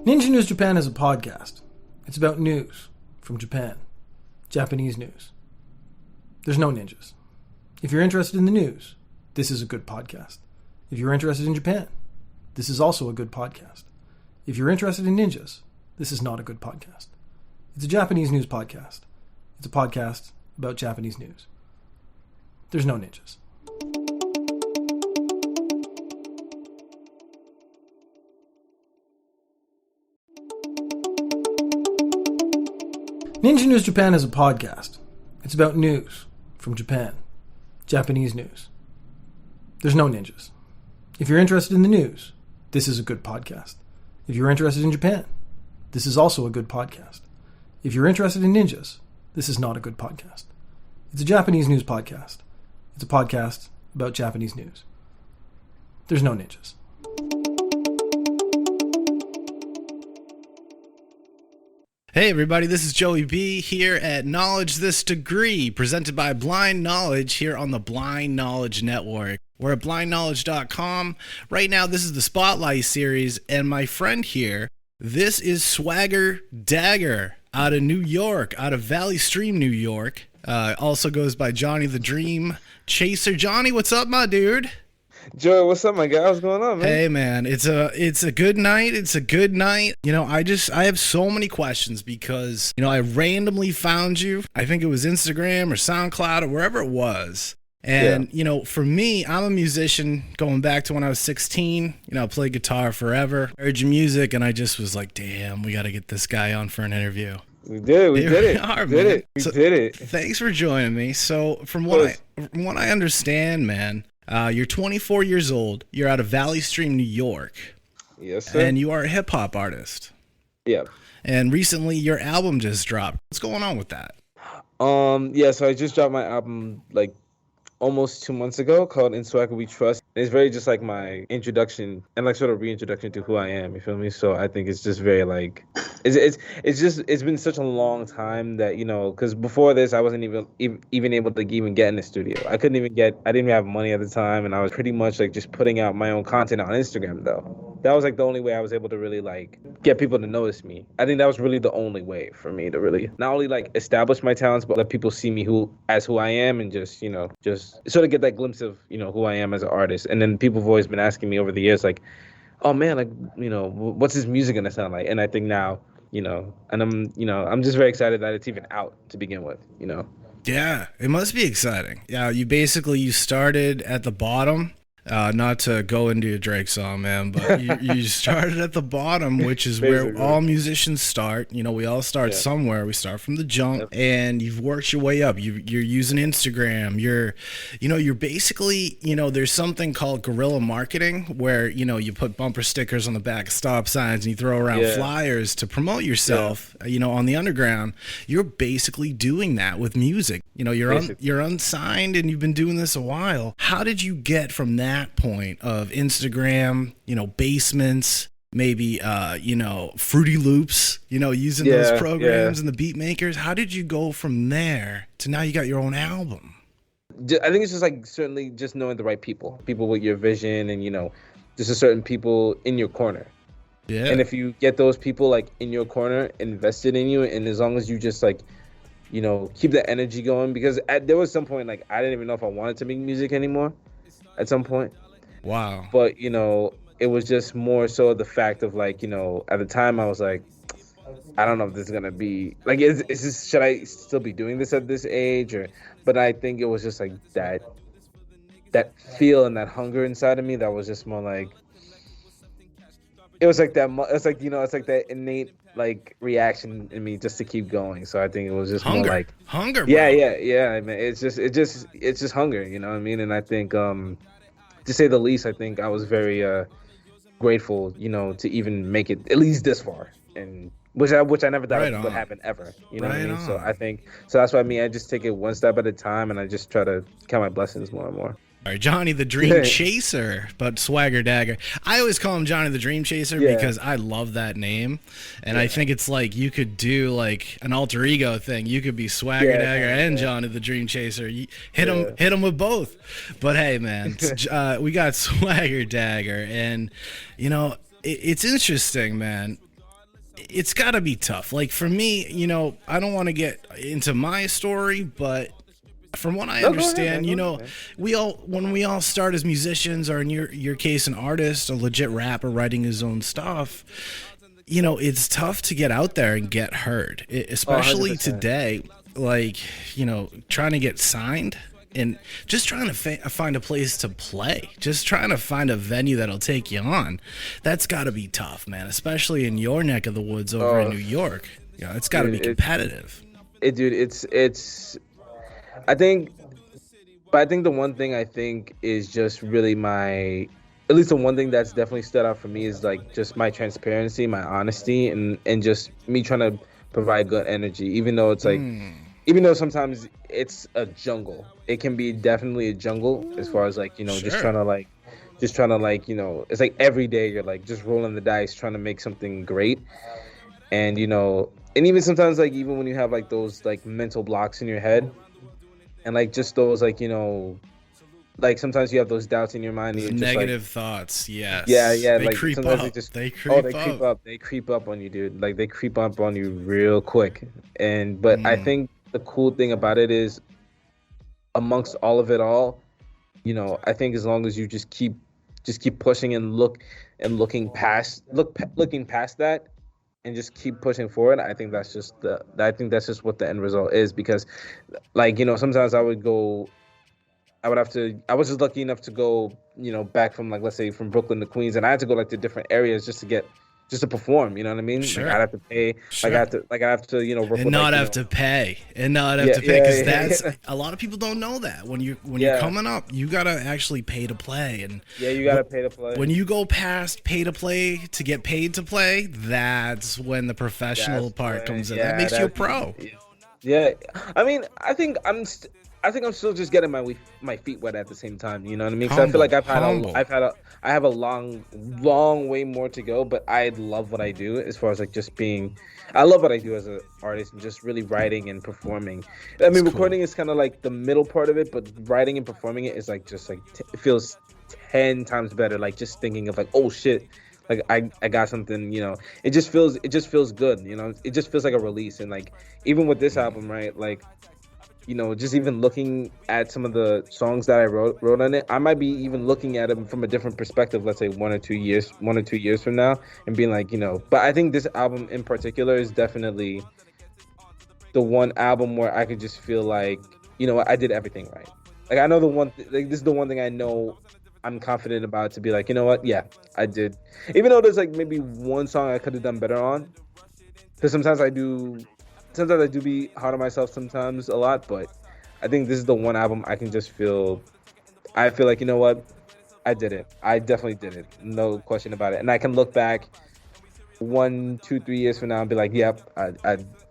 Ninja News Japan is a podcast. It's about news from Japan. Japanese news. There's no ninjas. If you're interested in the news, this is a good podcast. If you're interested in Japan, this is also a good podcast. If you're interested in ninjas, this is not a good podcast. It's a Japanese news podcast. It's a podcast about Japanese news. There's no ninjas. Ninja News Japan is a podcast. It's about news from Japan. Japanese news. There's no ninjas. If you're interested in the news, this is a good podcast. If you're interested in Japan, this is also a good podcast. If you're interested in ninjas, this is not a good podcast. It's a Japanese news podcast. It's a podcast about Japanese news. There's no ninjas. Hey everybody, this is Joey B here at Knowledge This Degree, presented by Blind Knowledge here on the Blind Knowledge Network. We're at blindknowledge.com. Right now, this is the Spotlight series, and my friend here, this is Swagger Dagger out of New York, out of Valley Stream, New York. Also goes by Johnny the Dream Chaser. Johnny, what's up, my dude? Joey, what's up, my guy? What's going on, man? Hey, man, it's a good night. It's a good night. You know, I have so many questions because, you know, I randomly found you. I think it was Instagram or SoundCloud or wherever it was. And, you know, for me, I'm a musician going back to when I was 16. You know, I played guitar forever. I heard your music, and I just was like, damn, we got to get this guy on for an interview. We did it. We did it. We did it. Thanks for joining me. So, from what I understand, man, you're 24 years old. You're out of Valley Stream, New York. Yes, sir. And you are a hip-hop artist. Yeah. And recently, your album just dropped. What's going on with that? Yeah, so I just dropped my album, like, almost 2 months ago, called In Swagger We Trust. It's very just like my introduction and like sort of reintroduction to who I am, you feel me? So I think it's just very like, it's been such a long time that, you know, because before this, I wasn't even able to even get in the studio. I didn't even have money at the time, and I was pretty much like just putting out my own content on Instagram though. That was like the only way I was able to really like get people to notice me. I think that was really the only way for me to really not only like establish my talents, but let people see me who I am, and just, you know, just sort of get that glimpse of, you know, who I am as an artist. And then people have always been asking me over the years, like, oh man, like, you know, what's his music gonna sound like? And I think now, you know, and I'm just very excited that it's even out to begin with, you know. Yeah, it must be exciting. Yeah, you started at the bottom. Not to go into a Drake song, man, but you started at the bottom, which is where all musicians start. You know, we all start somewhere. We start from the jump, and you've worked your way up. You're using Instagram. You're basically, you know, there's something called guerrilla marketing where, you know, you put bumper stickers on the back of stop signs and you throw around flyers to promote yourself, you know, on the underground. You're basically doing that with music. You know, you're unsigned and you've been doing this a while. How did you get from that point of Instagram, you know, basements, maybe, you know, Fruity Loops, you know, using those programs and the beat makers? How did you go from there to now you got your own album? I think it's just like certainly just knowing the right people with your vision, and, you know, just a certain people in your corner. Yeah. And if you get those people like in your corner invested in you, and as long as you just like, you know, keep the energy going, because there was some point like I didn't even know if I wanted to make music anymore at some point. Wow. But, you know, it was just more so the fact of like, you know, at the time I was like, I don't know if this is gonna be like, should I still be doing this at this age? But I think it was just like that feel and that hunger inside of me that was just more like, it was like that innate like reaction in me just to keep going. So I think it was just hunger. More like hunger. Bro. Yeah. I mean, it's just hunger, you know what I mean? And I think, to say the least, I think I was very grateful, you know, to even make it at least this far, and which I never thought would happen ever. You know what I mean? So I think that's why I just take it one step at a time, and I just try to count my blessings more and more. All right, Johnny the Dream Chaser, but Swagger Dagger. I always call him Johnny the Dream Chaser because I love that name, and I think it's like you could do like an alter ego thing. You could be Swagger Dagger and Johnny the Dream Chaser. You hit him with both. But hey, man, we got Swagger Dagger, and you know it's interesting, man. it's got to be tough. Like for me, you know, I don't want to get into my story, but from what I understand, you know, when we all start as musicians, or in your case, an artist, a legit rapper writing his own stuff, you know, it's tough to get out there and get heard, especially today. Like, you know, trying to get signed and just trying to find a place to play, just trying to find a venue that'll take you on. That's got to be tough, man, especially in your neck of the woods over in New York. You know, it's got to be competitive. Dude, it's. I think the one thing I think is just really at least the one thing that's definitely stood out for me is like just my transparency, my honesty, and just me trying to provide good energy, even though it's like. Even though sometimes it's a jungle, it can be definitely a jungle as far as like, you know, just trying to like, you know, it's like every day you're like just rolling the dice, trying to make something great. And, you know, and even sometimes like, even when you have like those like mental blocks in your head and like just those like, you know, like sometimes you have those doubts in your mind. And negative just, thoughts. Yes. Yeah. They like creep sometimes up. they creep up. They creep up on you, dude. Like they creep up on you real quick. But I think the cool thing about it is, amongst all of it all, you know, I think as long as you just keep pushing and looking past that, and just keep pushing forward, I think that's just what the end result is. Because, like, you know, sometimes I was just lucky enough to go, you know, back from like, let's say from Brooklyn to Queens, and I had to go like to different areas just to perform, you know what I mean? Sure. Like I'd have to pay, sure. I have to, you know, work and with, not like, have to pay, because that's a lot of people don't know that when you're coming up, you gotta actually pay to play, and you gotta pay to play. When you go past pay to play to get paid to play, that's when the professional part comes in. That makes you a pro. Yeah, I mean, I think I'm still just getting my feet wet at the same time. You know what I mean? Because I feel like I have a long way more to go. But I love what I do as far as like just being. I love what I do as an artist and just really writing and performing. I mean, recording is kind of like the middle part of it, but writing and performing it is like just like it feels 10 times better. Like just thinking of like, oh shit, like I got something. You know, it just feels good. You know, it just feels like a release. And like even with this album, right, like. You know, just even looking at some of the songs that I wrote on it, I might be even looking at them from a different perspective, let's say 1 or 2 years from now, and being like, you know, but I think this album in particular is definitely the one album where I could just feel like, you know, I did everything right. Like I know this is the one thing I know I'm confident about, to be like, you know what, yeah, I did. Even though there's like maybe one song I could have done better on, because sometimes I do be hard on myself sometimes a lot, but I think this is the one album I can just feel like, you know what, I did it. I definitely did it. No question about it. And I can look back 1, 2, 3 years from now and be like, yep, I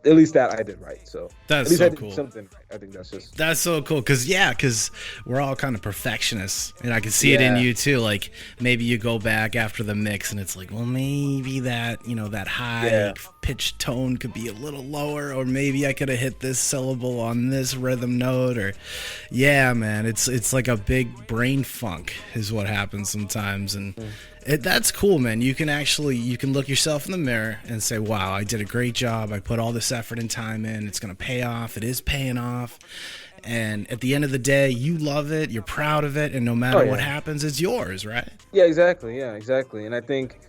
at least that I did right. So that's at least so I did cool. Something right. I think that's so cool. Because we're all kind of perfectionists, and I can see it in you too. Like maybe you go back after the mix and it's like, well, maybe that, you know, that high pitched tone could be a little lower, or maybe I could have hit this syllable on this rhythm note, or man, it's like a big brain funk is what happens sometimes. And that's cool, man. You can look yourself in the mirror and say, wow, I did a great job. I put all this effort and time in. It's going to pay off. It is paying off. And at the end of the day, you love it. You're proud of it. And no matter what happens, it's yours, right? Yeah, exactly. Yeah, exactly. And I think,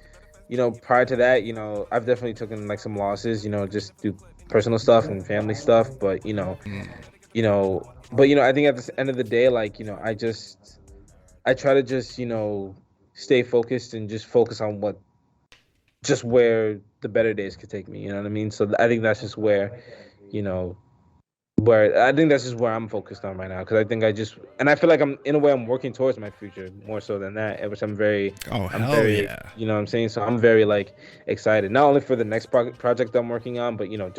you know, prior to that, you know, I've definitely taken like some losses, you know, just through personal stuff and family stuff. But, I think at the end of the day, like, you know, I try to just, you know, stay focused and just focus on where the better days could take me. You know what I mean? So I think that's just where, you know, I think that's just where I'm focused on right now. Because I think I feel like I'm working towards my future more so than that, which I'm very, you know what I'm saying? So I'm very like excited, not only for the next project I'm working on, but, you know,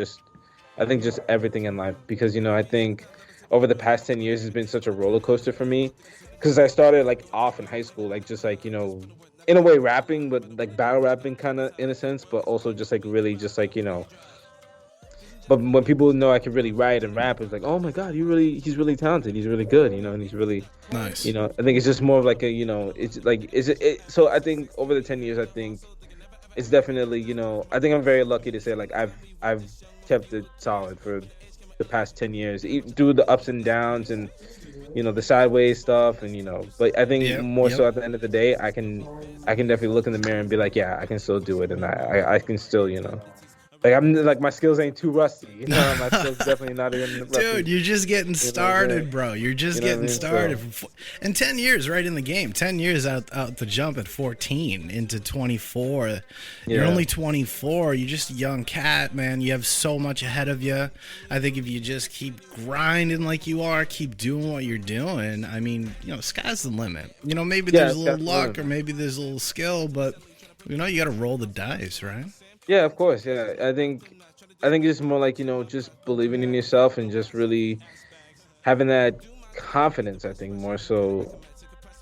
I think just everything in life. Because, you know, I think over the past 10 years has been such a roller coaster for me. Because I started like off in high school, like just like, you know, in a way rapping, but like battle rapping kind of in a sense, but also just like really just like, you know, but when people know I can really write and rap, it's like, oh my God, he's really talented. He's really good, you know, and he's really nice. You know, I think it's just more of like a, you know, it's like, so I think over the 10 years, I think it's definitely, you know, I think I'm very lucky to say like I've kept it solid for the past 10 years through the ups and downs and, you know, the sideways stuff, and, you know, but I think more so at the end of the day, I can definitely look in the mirror and be like, yeah, I can still do it, and I can still, you know, like I'm like my skills ain't too rusty, you know, my skills definitely not even rusty. Dude, you're just getting started, bro. You're just getting started. And 10 years right in the game. 10 years out the jump at 14 into 24. You're only 24. You're just a young cat, man. You have so much ahead of you. I think if you just keep grinding like you are, keep doing what you're doing, I mean, you know, sky's the limit. You know, maybe there's a little luck or maybe there's a little skill, but, you know, you got to roll the dice, right? Yeah, of course. Yeah, I think it's more like, you know, just believing in yourself and just really having that confidence. I think more so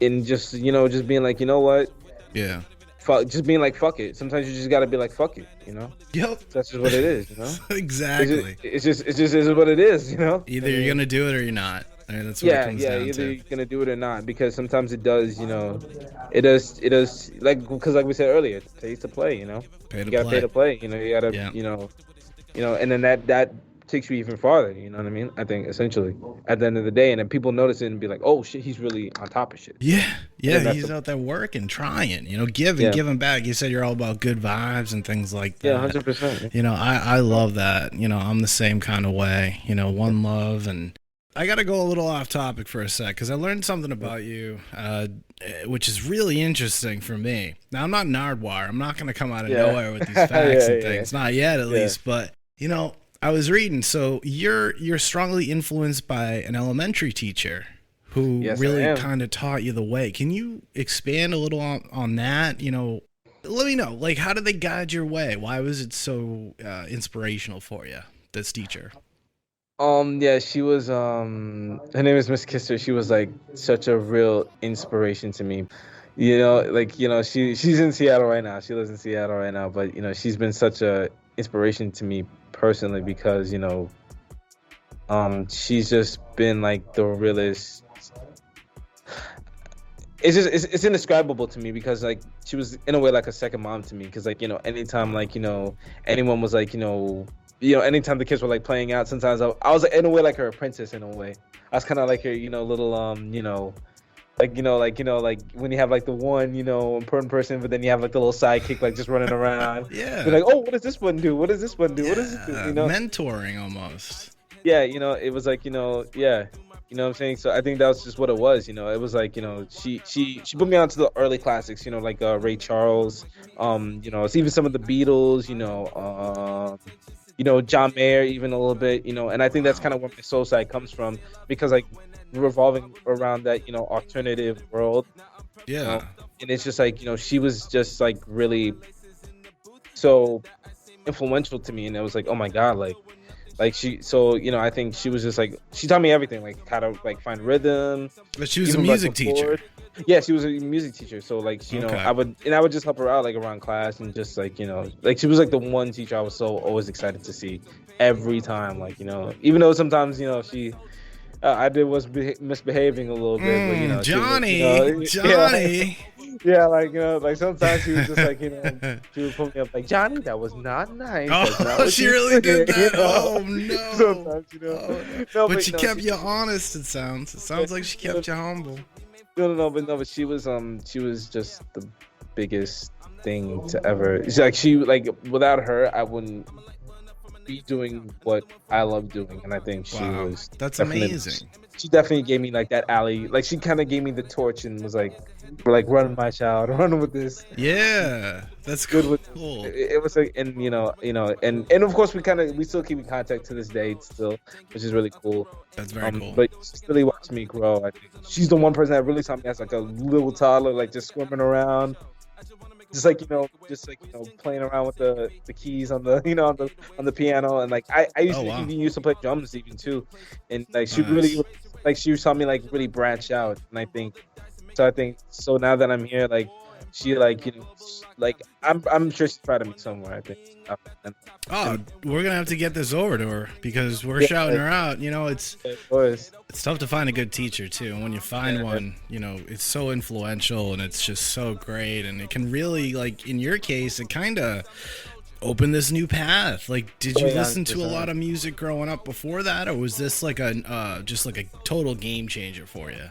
in just, you know, just being like, you know what? Yeah. Just being like, fuck it. Sometimes you just got to be like, fuck it, you know? Yep. That's just what it is, you know? Exactly. It's just is what it is, you know? Either you're going to do it or you're not. I mean, that's what it comes down either to. you're gonna do it or not, because sometimes it does, you know, it does like, because like we said earlier, it pays to play, you know, you gotta pay to play, you know, you gotta, you know, and then that takes you even farther, you know what I mean? I think essentially at the end of the day, and then people notice it and be like, oh shit, he's really on top of shit. Yeah, he's out there working, trying, you know, giving back. You said you're all about good vibes and things like that. Yeah, 100%. You know, I love that. You know, I'm the same kind of way. You know, one love. And I got to go a little off topic for a sec because I learned something about you, which is really interesting for me. Now, I'm not Nardwuar. I'm not going to come out of nowhere with these facts and things. Not yet, at least. But, you know, I was reading. So you're strongly influenced by an elementary teacher who really kind of taught you the way. Can you expand a little on that? You know, let me know. Like, how did they guide your way? Why was it so inspirational for you, this teacher? She was her name is Miss Kisser. She was like such a real inspiration to me. You know, like, you know, she's in Seattle right now. She lives in Seattle right now, but, you know, she's been such a inspiration to me personally because, you know, she's just been like the realest. It's indescribable to me because, like, she was in a way like a second mom to me because, like, you know, anytime, like, you know, anyone was like, you know, anytime the kids were like playing out, sometimes I was like, in a way like her apprentice in a way. I was kind of like her, you know, little you know, like when you have like the one, you know, important person, but then you have like the little sidekick like just running around. Yeah. You're like, oh, what does this one do? What does this one do? What does this do? You know, mentoring almost. Yeah, you know, it was like, you know, yeah. You know what I'm saying? So I think that was just what it was, you know. It was like, you know, she put me onto the early classics, you know, like Ray Charles, you know, it's even some of the Beatles, you know, John Mayer even a little bit, you know, and I think that's kind of where my soul side comes from because, like, revolving around that, you know, alternative world. Yeah. You know? And it's just like, you know, she was just like really so influential to me, and it was like, oh my God, like so, you know, I think she was just like, she taught me everything, like how to like find rhythm. But she was a music teacher. Yeah, she was a music teacher. So like, you know, I would just help her out like around class and just like, you know, like she was like the one teacher I was so always excited to see every time. Like, you know, even though sometimes, you know, she was misbehaving a little bit, but, you know, Johnny. Yeah, like, you know, like sometimes she was just like, you know, she would put me up like, Johnny, that was not nice. Oh, she really did that. You know? Oh no. Sometimes, you know. Oh. No, but she kept you honest. It sounds like she kept you humble. But she was just the biggest thing to ever. It's like without her, I wouldn't be doing what I love doing, and I think she was. That's amazing. She definitely gave me like that alley. Like she kind of gave me the torch and was like run my child, run with this. Yeah, that's good. Cool. It was like, and you know, and of course we still keep in contact to this day still, which is really cool. That's very cool. But she's really watched me grow. I think she's the one person that really taught me as like a little toddler, like just swimming around. Just like, you know, playing around with the keys on the, you know, on the piano, and like I used to play drums even too, and like she really, like she saw me like really branch out, and I think so now that I'm here, like she like like I'm sure she's proud of me somewhere. I think. Oh, we're gonna have to get this over to her because we're shouting her out. It's tough to find a good teacher too, and when you find one, it's so influential and it's just so great, and it can really, like in your case, it kind of open this new path. Like, did you listen to a lot of music growing up before that, or was this like a just like a total game changer for you?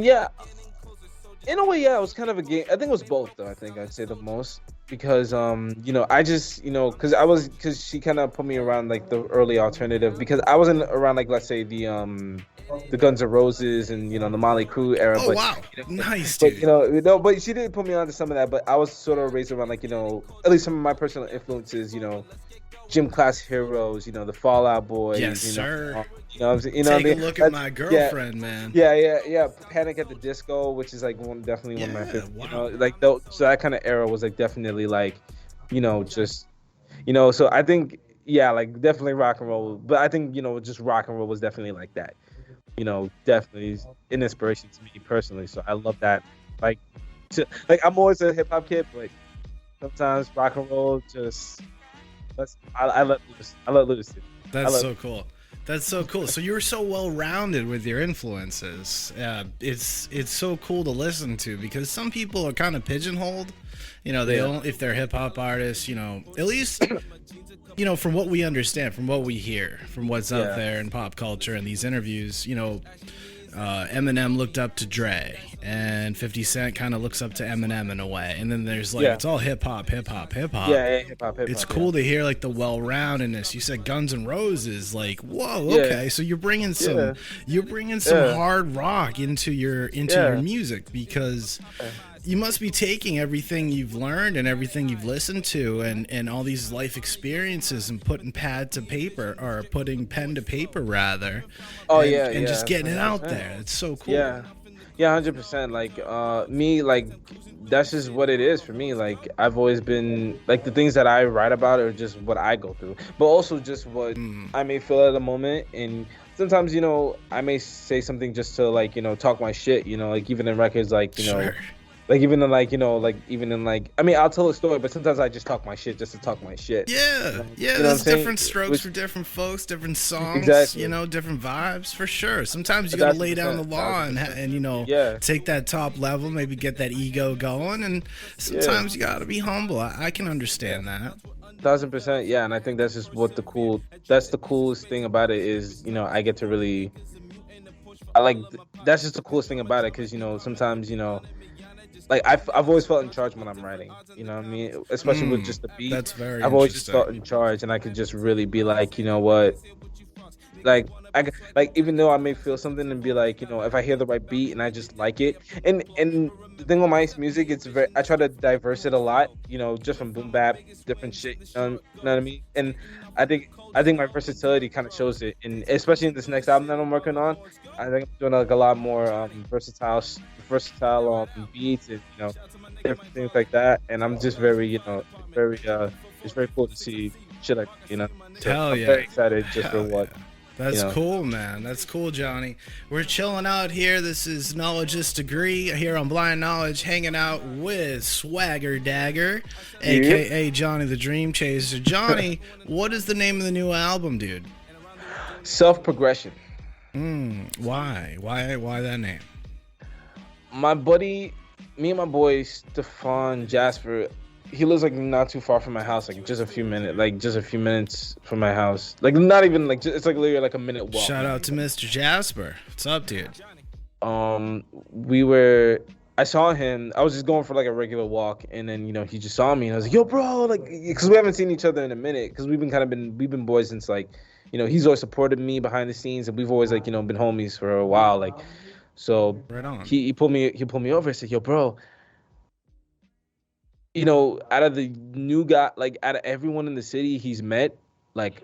Yeah, in a way, yeah, it was kind of a game. I think it was both, though. I think I'd say the most because I just because she kind of put me around like the early alternative, because I wasn't around like, let's say, the Guns N' Roses and the Mötley Crüe era. Oh, but, wow, nice, but, dude. But she did put me on to some of that. But I was sort of raised around like at least some of my personal influences. Gym Class Heroes. The Fall Out Boys. Yes, sir. Take a look at my girlfriend, man. Yeah. Panic at the Disco, which is like definitely one of my favorites. Wow. So that kind of era was like definitely like, So I think like definitely rock and roll, but I think just rock and roll was definitely like that. Definitely an inspiration to me personally. So I love that. Like I'm always a hip hop kid, but sometimes rock and roll just. I let loose. That's so cool. That's so cool. So you're so well rounded with your influences. It's so cool to listen to, because some people are kind of pigeonholed. They don't, if they're hip hop artists. At least from what we understand, from what we hear, from what's out there in pop culture and these interviews. Eminem looked up to Dre, and 50 Cent kind of looks up to Eminem in a way. And then there's like, it's all hip hop. Yeah, hip hop. It's cool to hear like the well-roundedness. You said Guns N' Roses, like, whoa, okay. So you're bringing some hard rock into your music, because you must be taking everything you've learned and everything you've listened to and all these life experiences and putting pen to paper rather. And just getting it out there. It's so cool. Yeah, 100%. Like me, like that's just what it is for me. Like I've always been like, the things that I write about are just what I go through, but also just what I may feel at the moment. And sometimes I may say something just to like talk my shit. Like even in records, like Sure. Like even in I mean, I'll tell a story, but sometimes I just talk my shit just to talk my shit. Yeah. There's different strokes for different folks, different songs. Exactly. Different vibes for sure. Sometimes you gotta lay down the law and take that top level, maybe get that ego going, and sometimes you gotta be humble. I can understand that. 1000%. Yeah, and I think that's just that's the coolest thing about it is I get to really. That's just the coolest thing about it, because sometimes like I've always felt in charge when I'm writing, what I mean? Especially with just the beat. That's very I've always just felt in charge, and I could just really be like, what, like even though I may feel something and be like, if I hear the right beat and I just like it, and the thing with my music, I try to diverse it a lot, just from boom bap, different shit, you know what I mean? And I think my versatility kind of shows it, and especially in this next album that I'm working on, I think I'm doing like a lot more versatile beats and different things like that. And I'm just very it's very cool to see shit like so Hell yeah. I'm very excited just for what. That's cool, man. That's cool, Johnny. We're chilling out here. This is Knowledge's Degree here on Blind Knowledge, hanging out with Swagger Dagger, aka Johnny the Dream Chaser. Johnny, what is the name of the new album, dude? Self Progression. Why that name? My buddy, me and my boy Stefan Jasper, he lives like not too far from my house, like just a few minutes from my house. Like not even like it's like literally like a minute walk. Shout out to Mr. Jasper. What's up, dude? I saw him. I was just going for like a regular walk, and then he just saw me, and I was like, "Yo, bro!" Like, because we haven't seen each other in a minute, because we've been boys since like, he's always supported me behind the scenes, and we've always like been homies for a while, like. So right on. He pulled me over and said, "Yo, bro, out of the new guy, like out of everyone in the city he's met, like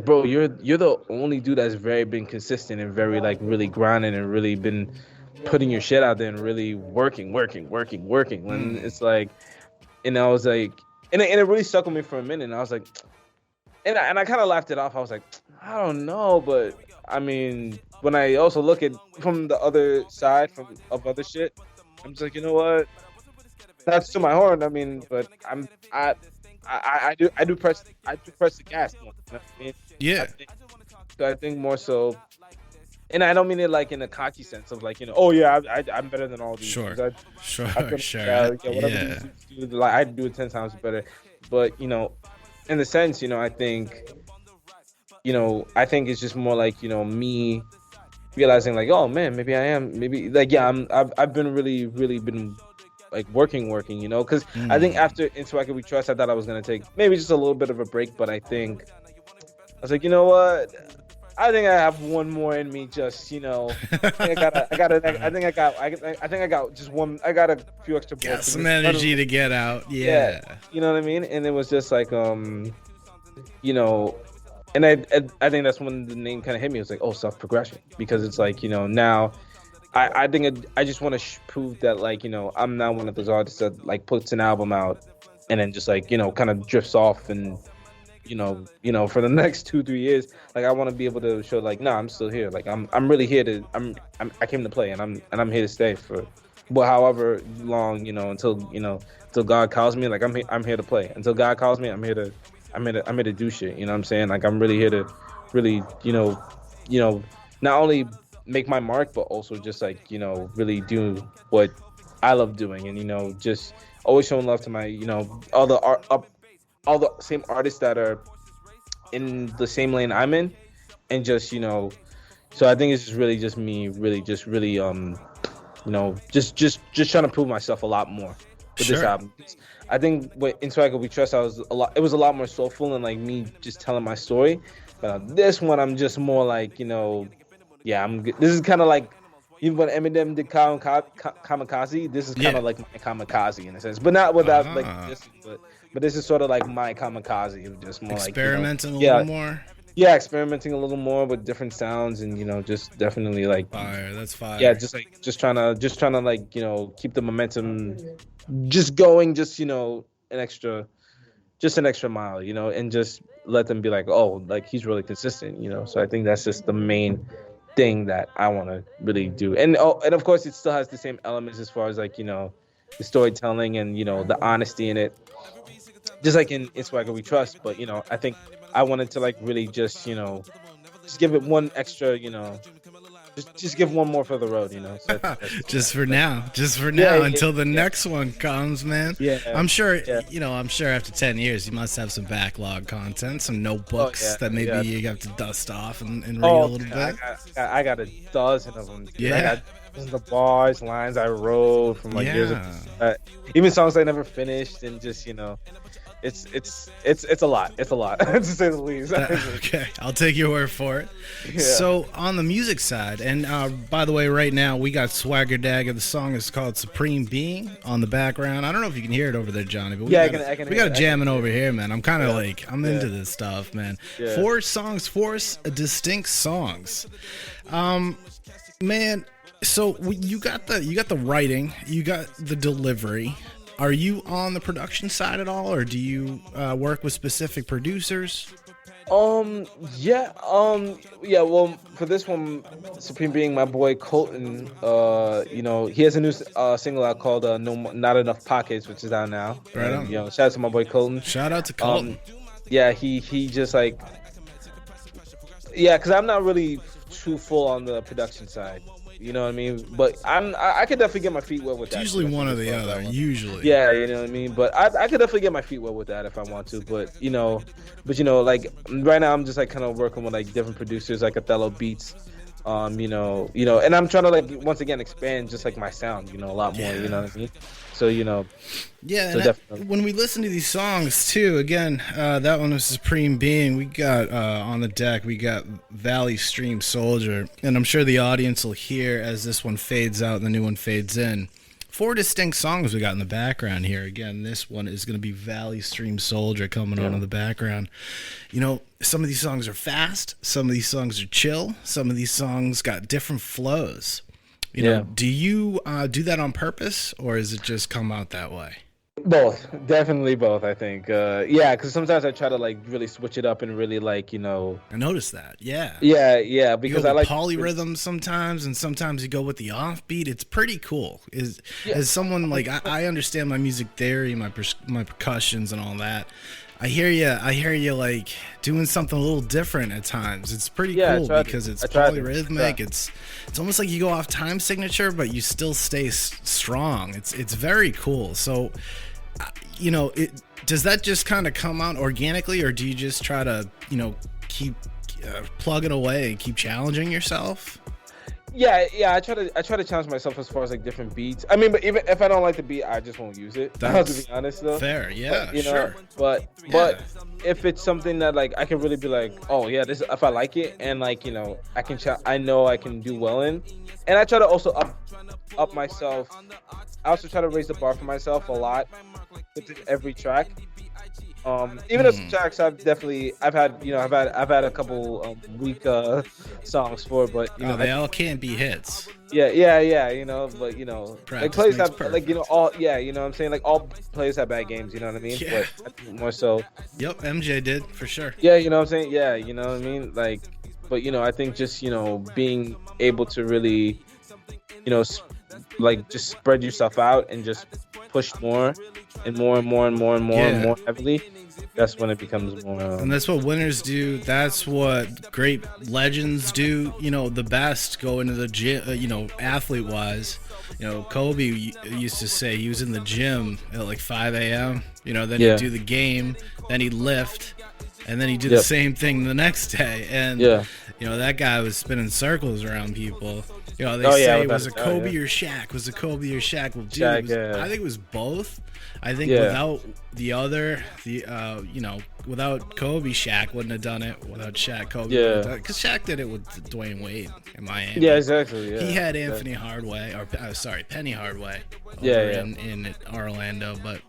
bro, you're the only dude that's very been consistent and very like really grinding and really been putting your shit out there and really working." And it's like, and I was like, and it really stuck with me for a minute. And I was like, and I kind of laughed it off. I was like, I don't know, but I mean, when I also look at from the other side of other shit, I'm just like, you know what? That's to my horn. I mean, but I do press the gas more. You know what I mean? Yeah. I think more so, and I don't mean it like in a cocky sense of like, oh yeah, I'm better than all these. Sure. Sure. Whatever these do, like I do it 10 times better. But in the sense, I think, I think it's just more like, me realizing like, oh man, maybe I am, maybe like, yeah, I've been really been like working, because I think after Into I Could We Trust, I thought I was gonna take maybe just a little bit of a break, but I think I was like, you know what? I think I have one more in me. Just I think I got just one. I got a few extra. Got some energy to get out. Yeah. You know what I mean? And it was just like and I think that's when the name kind of hit me. It was like, oh, self progression, because it's like now. I think I just want to prove that like I'm not one of those artists that like puts an album out and then just like kind of drifts off and for the next 2-3 years, like I want to be able to show like, I'm still here. Like I'm really here to I came to play and I'm here to stay for however long until God calls me. Like I'm here to play until God calls me. I'm here to do shit. You know what I'm saying? Like I'm really here to really not only make my mark, but also just like really do what I love doing, and just always showing love to my all the same artists that are in the same lane I'm in, and just so I think it's just really just me really just trying to prove myself a lot more with this album. I think with Into I Could We Trust, it was a lot more soulful and like me just telling my story, but on this one I'm just more like yeah, I'm good. This is kind of like even when Eminem did Kamikaze, this is kind of like my Kamikaze in a sense, but not without like this, but this is sort of like my Kamikaze, just more experimenting like a little more. Yeah, experimenting a little more with different sounds, and just definitely like fire. That's fire. Yeah, just trying to like keep the momentum just going, just an extra mile, and just let them be like, oh, like he's really consistent, So I think that's just the main thing that I want to really do, and of course it still has the same elements as far as like the storytelling and the honesty in it, just like in It's Swagger We Trust. But I think I wanted to like really just just give it one extra, just give one more for the road, So just for now until the next one comes, man. Yeah, I'm sure. I'm sure after 10 years, you must have some backlog content, some notebooks that maybe you have to dust off and read a little bit. I got a dozen of them. Yeah. I got the bars, lines I wrote from like years ago. Even songs I never finished, and just it's a lot. It's a lot to say the least. Okay, I'll take your word for it. Yeah. So on the music side, and by the way, right now we got Swagger Dagger. The song is called Supreme Being on the background. I don't know if you can hear it over there, Johnny, but I can. We got it jamming over here, man. I'm kind of like I'm into this stuff, man. Yeah. 4 distinct songs, man. So you got the writing, you got the delivery. Are you on the production side at all, or do you work with specific producers? Yeah. Well, for this one, Supreme Being, my boy Colton, he has a new single out called Not Enough Pockets, which is out now. Right on. Shout out to my boy Colton. Shout out to Colton. Yeah, he just like, because I'm not really too full on the production side. You know what I mean? But I could definitely get my feet wet with that. It's usually one or the other. Usually. Yeah, you know what I mean? But I could definitely get my feet wet with that if I want to. But like right now I'm just like kind of working with like different producers like Othello Beats. And I'm trying to like once again expand just like my sound, a lot more, you know what I mean? So, Yeah, so definitely. When we listen to these songs too, again, that one was Supreme Being. We got on the deck, we got Valley Stream Soldier, and I'm sure the audience will hear as this one fades out and the new one fades in. 4 distinct songs we got in the background here. Again, this one is going to be Valley Stream Soldier coming on in the background. Some of these songs are fast, some of these songs are chill, some of these songs got different flows. Do you do that on purpose, or is it just come out that way? Both, definitely both. I think, yeah, because sometimes I try to like really switch it up and really like I noticed that. Yeah. Yeah, You because go I with like polyrhythms sometimes, and sometimes you go with the offbeat. It's pretty cool. As someone like I understand my music theory, my percussions, and all that. I hear you like doing something a little different at times. It's pretty cool because it's polyrhythmic. It's almost like you go off time signature, but you still stay strong. It's very cool. So, does that just kind of come out organically, or do you just try to keep plugging away, keep challenging yourself? Yeah. I try to challenge myself as far as like different beats. I mean, but even if I don't like the beat, I just won't use it. That's to be honest, though. Fair, yeah, but, sure. But if it's something that like I can really be like, oh yeah, this if I like it and like I know I can do well in, and I try to also up myself. I also try to raise the bar for myself a lot with every track. Even as tracks, I've had a couple weak songs for, but they all can't be hits. Yeah, but like plays have like all what I'm saying, like all players have bad games, you know what I mean? Yeah. But I think more so. Yep, MJ did for sure. Yeah, you know what I'm saying? Yeah, you know what I mean? Like, but I think just being able to really, like just spread yourself out and just push more and more and more and more and more and more heavily. That's when it becomes more. And that's what winners do. That's what great legends do. The best go into the gym. Athlete wise, Kobe used to say he was in the gym at like 5 a.m. Then he'd do the game, then he'd lift, and then he'd do the same thing the next day. And that guy was spinning circles around people. They say was it Kobe or Shaq? Was it Kobe or Shaq? Well, dude, I think it was both. I think without without Kobe, Shaq wouldn't have done it. Without Shaq, Kobe wouldn't have done it. Because Shaq did it with Dwayne Wade in Miami. Yeah, exactly. Yeah. He had Anthony Hardaway, Penny Hardaway in Orlando, but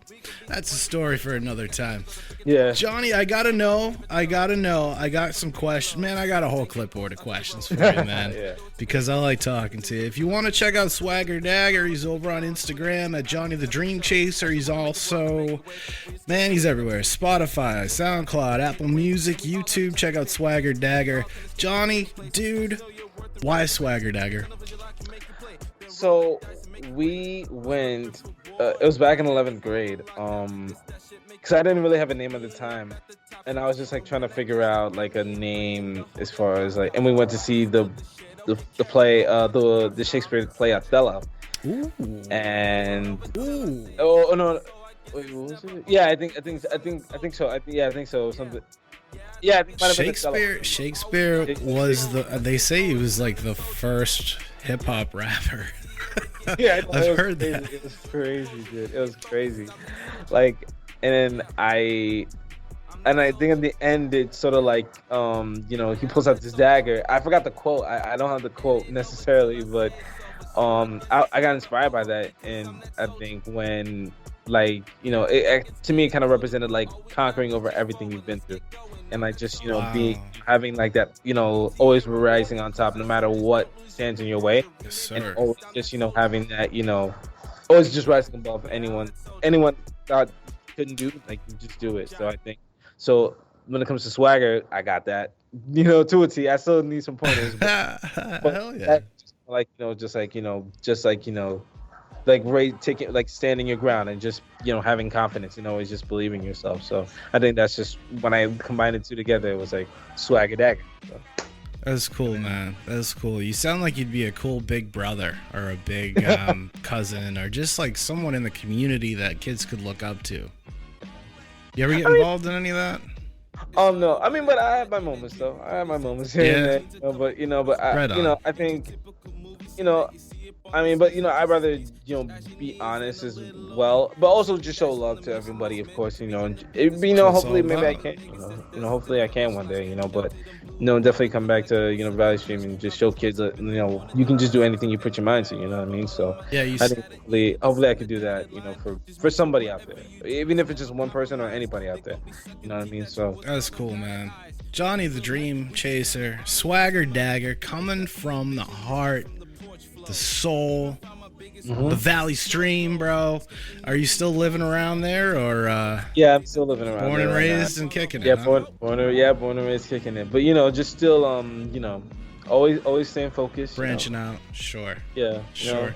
that's a story for another time. Yeah. Johnny, I gotta know. I got some questions. Man, I got a whole clipboard of questions for you, man. Because I like talking to you. If you want to check out Swagger Dagger, he's over on Instagram at Johnny the Dream Chaser. He's also, he's everywhere. Spotify, SoundCloud, Apple Music, YouTube. Check out Swagger Dagger. Johnny, dude, why Swagger Dagger? So we went. It was back in 11th grade. Because I didn't really have a name at the time, and I was just like trying to figure out like a name as far as like. And we went to see the play, the Shakespeare play Othello. Ooh. And oh no. Wait, what was it? Yeah, I think so. I think so. Something. Yeah, Shakespeare was they say he was like the first hip hop rapper. Yeah, I've heard that. It was crazy, dude. It was crazy. Like, and then I think at the end it's sort of like he pulls out this dagger. I forgot the quote. I don't have the quote necessarily, but I got inspired by that, and I think when like to me it kind of represented like conquering over everything you've been through, and like just having like that always rising on top no matter what stands in your way. Yes, sir. And always just having that always just rising above anyone thought couldn't do, like you just do it. So I think when it comes to swagger, I got that to a T. I still need some pointers, but hell yeah. Taking like standing your ground and just having confidence and always just believing yourself. So I think that's just when I combined the two together, it was like Swagger Dagger. So. That's cool, man. That's cool. You sound like you'd be a cool big brother or a big cousin or just like someone in the community that kids could look up to. You ever get involved in any of that? No. I mean, but I have my moments though. I have my moments here and there. But I think I mean, but I'd rather be honest as well, but also just show love to everybody, of course. And hopefully maybe I can. Hopefully I can one day. But definitely come back to Valley Stream and just show kids that you can just do anything you put your mind to. You know what I mean? So yeah, I think hopefully I could do that. For somebody out there, even if it's just one person or anybody out there. You know what I mean? So that's cool, man. Johnny the Dream Chaser, Swagger Dagger, coming from the heart, the soul, the Valley Stream, bro. Are you still living around there, or Yeah, I'm still living around. born there and right raised now. and kicking it? Yeah, huh? born and raised kicking it. But just still always staying focused. Branching out, sure. Yeah, Sure.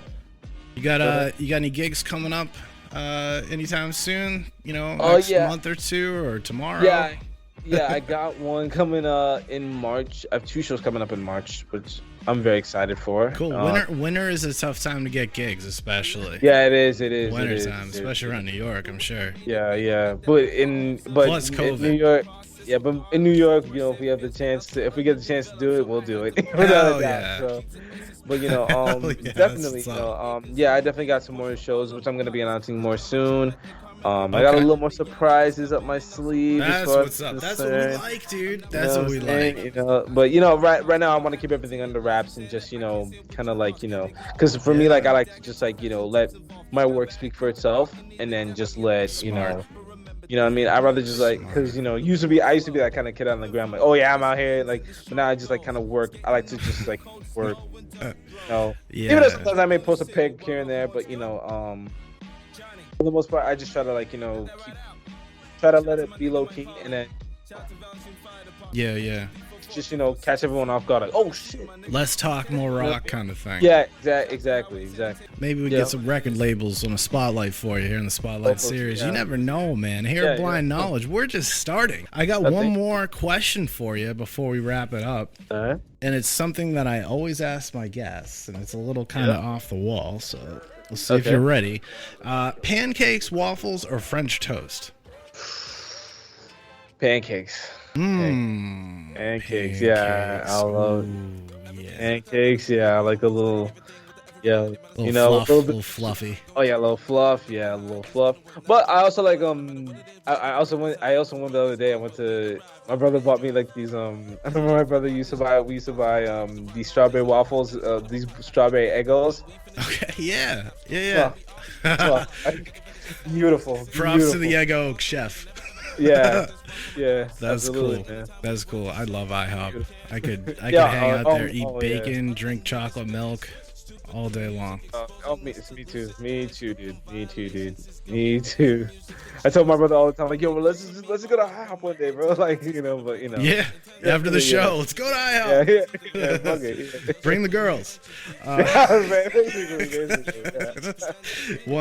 You got any gigs coming up anytime soon? Next month or two or tomorrow? Yeah, I got one coming in March. I have 2 shows coming up in March, which I'm very excited for. Cool. Winter is a tough time to get gigs, especially. Yeah, it is. Winter time, especially around New York, I'm sure. Yeah. But Plus COVID. in New York, but in New York, if we get the chance to do it, we'll do it. Hell yeah. So, but yeah, definitely, I definitely got some more shows, which I'm gonna be announcing more soon. I got a little more surprises up my sleeve. That's what's up. That's what we like, dude. That's what we like. But right now I want to keep everything under wraps and just kind of like because for me, like, I like to just like let my work speak for itself, and then just let Smart. what I mean? I'd rather just like, because I used to be that kind of kid on the ground, like, oh yeah, I'm out here, like, but now I just like kind of work. I like to just like work. Yeah. Even though sometimes I may post a pic here and there, but for the most part, I just try to like try to let it be low key, and then just catch everyone off guard, like, oh shit. Less talk, more rock kind of thing. Yeah, exactly. Maybe we get some record labels on a spotlight for you here in the Spotlight series. Yeah. You never know, man. Here at Blind Knowledge, we're just starting. I got one more question for you before we wrap it up. Alright. And it's something that I always ask my guests, and it's a little kind of off the wall, so let's see if you're ready. Pancakes, waffles, or French toast? Pancakes. Pancakes. Yeah, I love pancakes. Yeah, I like a little. Yeah, little fluffy. Oh yeah, a little fluff. Yeah, a little fluff. But I also like I also went the other day. My brother bought me like these I remember my brother used to buy these strawberry waffles, these strawberry Eggos. Okay, yeah. Beautiful. Props to the Eggo chef. Yeah. That's absolutely, cool. Man. That's cool. I love IHOP. I could hang out there, eat bacon, drink chocolate milk all day long. Me too, dude. Me too. I tell my brother all the time, like, yo, well, let's just go to IHOP one day, bro. Like, but Yeah. After the show, let's go to IHOP. Yeah, fuck it. Yeah. Bring the girls. 1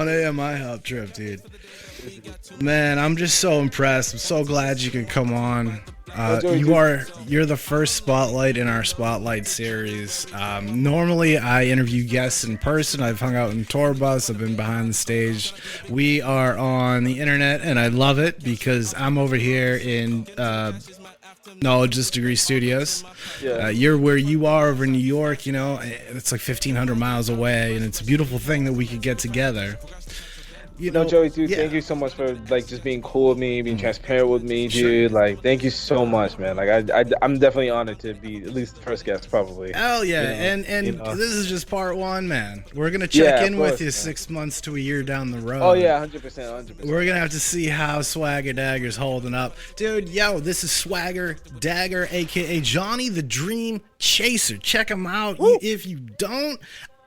a.m. IHOP trip, dude. Man, I'm just so impressed. I'm so glad you could come on. You're the first spotlight in our Spotlight series. Normally I interview guests in person. I've hung out in tour bus. I've been behind the stage. We are on the internet, and I love it because I'm over here in Knowledge's Degree Studios. You're where you are over in New York. It's like 1,500 miles away, and it's a beautiful thing that we could get together. Joey, dude, thank you so much for like just being cool with me, being transparent with me, dude. Sure. Like, thank you so much, man. Like, I'm definitely honored to be at least the first guest, probably. Hell yeah, and this is just part 1, man. We're gonna check in with you, man. 6 months to a year down the road. Oh yeah, 100%. We're gonna have to see how Swagger Dagger's holding up, dude. Yo, this is Swagger Dagger, aka Johnny the Dream Chaser. Check him out. If you don't,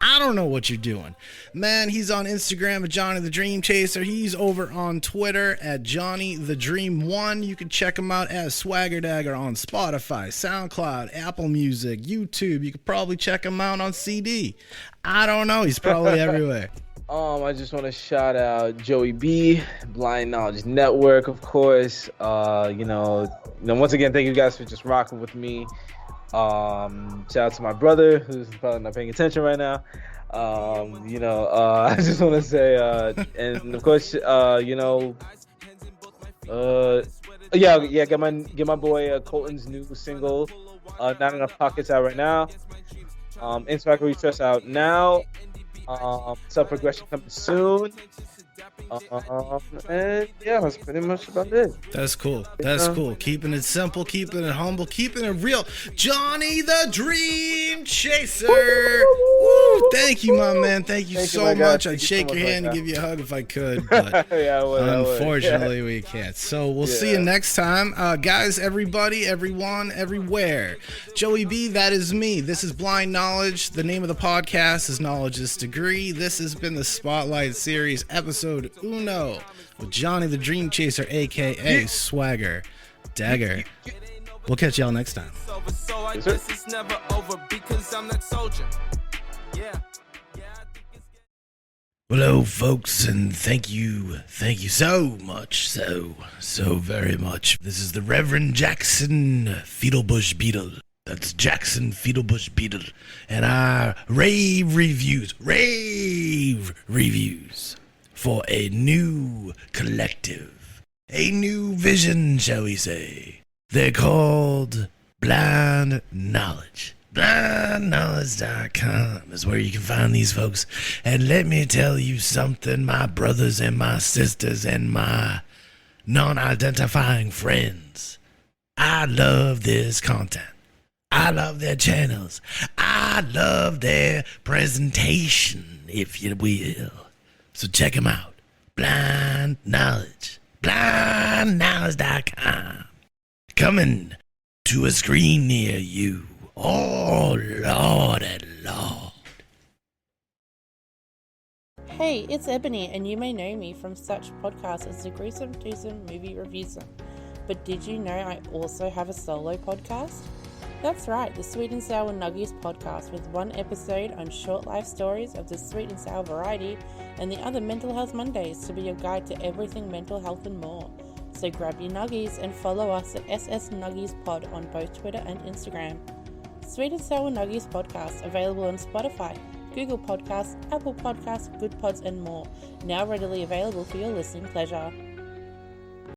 I don't know what you're doing. Man, he's on Instagram at Johnny the Dream Chaser. He's over on Twitter at Johnny the Dream 1. You can check him out as Swagger Dagger on Spotify, SoundCloud, Apple Music, YouTube. You could probably check him out on CD. I don't know. He's probably everywhere. I just want to shout out Joey B, Blind Knowledge Network, of course. Once again, thank you guys for just rocking with me. Shout out to my brother who's probably not paying attention right now. I just want to say, and of course, get my boy Colton's new single, Not Enough Pockets, out right now. Inspire We Trust out now. Self Progression coming soon. And yeah, that's pretty much about it. That's cool. That's cool. Keeping it simple, keeping it humble, keeping it real. Johnny the Dream Chaser. Woo! Thank you, my man. Thank you so much. I'd shake your hand and give you a hug if I could, but yeah, I would, unfortunately we can't. So we'll see you next time. Guys, everybody, everyone, everywhere. Joey B, that is me. This is Blind Knowledge. The name of the podcast is Knowledge is Degree. This has been the Spotlight Series, episode uno, with Johnny the Dream Chaser, aka Swagger Dagger. We'll catch y'all next time. Hello, folks, and thank you so much, so very much. This is the Reverend Jackson Fiddlebush Beetle. That's Jackson Fiddlebush Beetle, and our rave reviews for a new collective, a new vision, shall we say. They're called Blind Knowledge. BlindKnowledge.com is where you can find these folks. And let me tell you something, my brothers and my sisters and my non-identifying friends. I love this content. I love their channels. I love their presentation, if you will. So check them out. Blind Knowledge. BlindKnowledge.com. Coming to a screen near you. Oh, Lord and Lord. Hey, it's Ebony, and you may know me from such podcasts as the Gruesome Twosome Movie Reviewsome. But did you know I also have a solo podcast? That's right, the Sweet and Sour Nuggies podcast, with one episode on short life stories of the sweet and sour variety, and the other Mental Health Mondays to be your guide to everything mental health and more. So grab your nuggies and follow us at SS Nuggies Pod on both Twitter and Instagram. Sweet and Sour Nuggies podcast, available on Spotify, Google Podcasts, Apple Podcasts, Good Pods, and more. Now readily available for your listening pleasure.